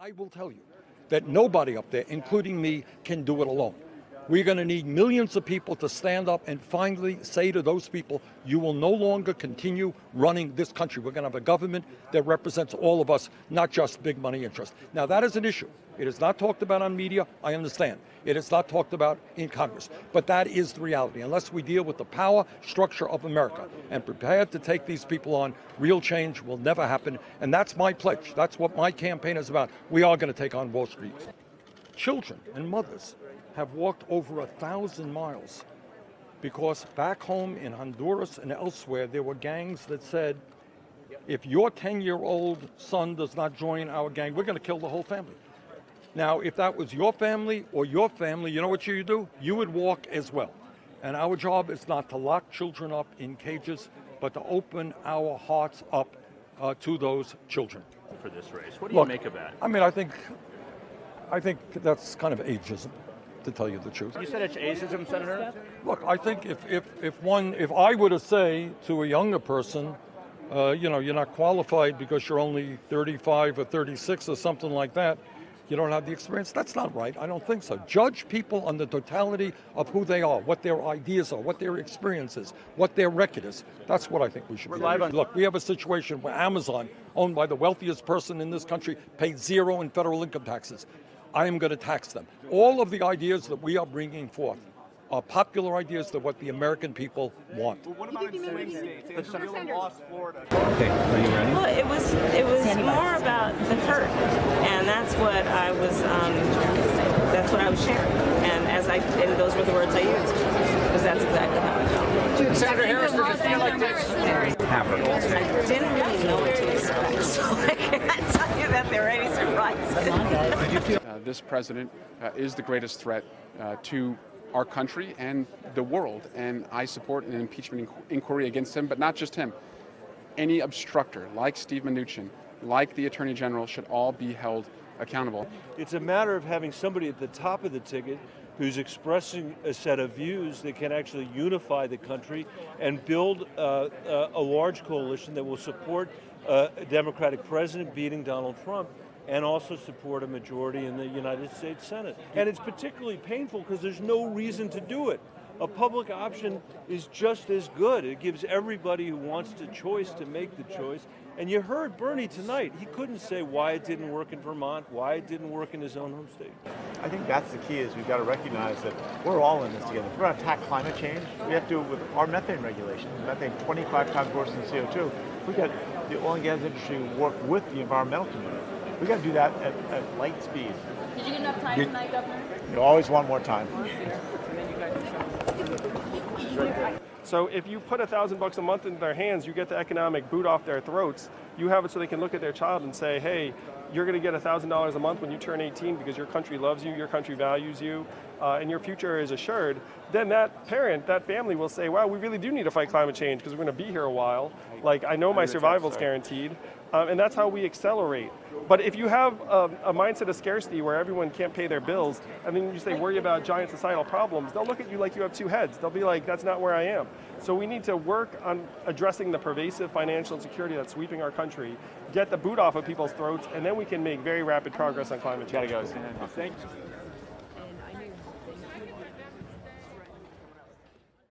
I will tell you that nobody up there, including me, can do it alone. We're going to need millions of people to stand up and finally say to those people, you will no longer continue running this country. We're going to have a government that represents all of us, not just big money interests. Now, that is an issue. It is not talked about on media, I understand. It is not talked about in Congress. But that is the reality. Unless we deal with the power structure of America and prepared to take these people on, real change will never happen. And that's my pledge. That's what my campaign is about. We are going to take on Wall Street. Children and mothers have walked over 1,000 miles because back home in Honduras and elsewhere, there were gangs that said, if your 10-year-old son does not join our gang, we're going to kill the whole family. Now, if that was your family or your family, you know what you do? You would walk as well. And our job is not to lock children up in cages, but to open our hearts up to those children. For this race, what do you make of that? I mean, I think that's kind of ageism, to tell you the truth. You said it's ageism, Senator? Look, I think if I were to say to a younger person, you're not qualified because you're only 35 or 36 or something like that, you don't have the experience, that's not right. I don't think so. Judge people on the totality of who they are, what their ideas are, what their experience is, what their record is. That's what I think we should do. Look, we have a situation where Amazon, owned by the wealthiest person in this country, paid zero in federal income taxes. I am going to tax them. All of the ideas that we are bringing forth are popular ideas that what the American people want. Well, what about in swing states? Arizona lost Florida. Okay, are you ready? Well, it was more about the hurt, and that's what I was sharing. And those were the words I used, because that's exactly how I felt. Senator Harris, does it feel like this? I didn't really know what to expect, so I can't tell you that there are any surprises. This president is the greatest threat to our country and the world, and I support an impeachment inquiry against him, but not just him. Any obstructor, like Steve Mnuchin, like the Attorney General, should all be held accountable. It's a matter of having somebody at the top of the ticket who's expressing a set of views that can actually unify the country and build a large coalition that will support a Democratic president beating Donald Trump, and also support a majority in the United States Senate. And it's particularly painful because there's no reason to do it. A public option is just as good. It gives everybody who wants the choice to make the choice. And you heard Bernie tonight. He couldn't say why it didn't work in Vermont, why it didn't work in his own home state. I think that's the key, is we've got to recognize that we're all in this together. If we're going to attack climate change, we have to do it with our methane regulations. Methane 25 times worse than CO2. We've got the oil and gas industry work with the environmental community. We got to do that at light speed. Did you get enough time tonight, Governor? You always want more time. So if you put $1,000 a month in their hands, you get the economic boot off their throats. You have it so they can look at their child and say, hey, you're going to get $1,000 a month when you turn 18 because your country loves you, your country values you, and your future is assured. Then that parent, that family will say, wow, we really do need to fight climate change because we're going to be here a while. Like, I know my survival's guaranteed. And that's how we accelerate. But if you have a mindset of scarcity where everyone can't pay their bills, and then you say worry about giant societal problems, they'll look at you like you have two heads. They'll be like, that's not where I am. So we need to work on addressing the pervasive financial insecurity that's sweeping our country, get the boot off of people's throats, and then we can make very rapid progress on climate change. Gotta go. Thank you.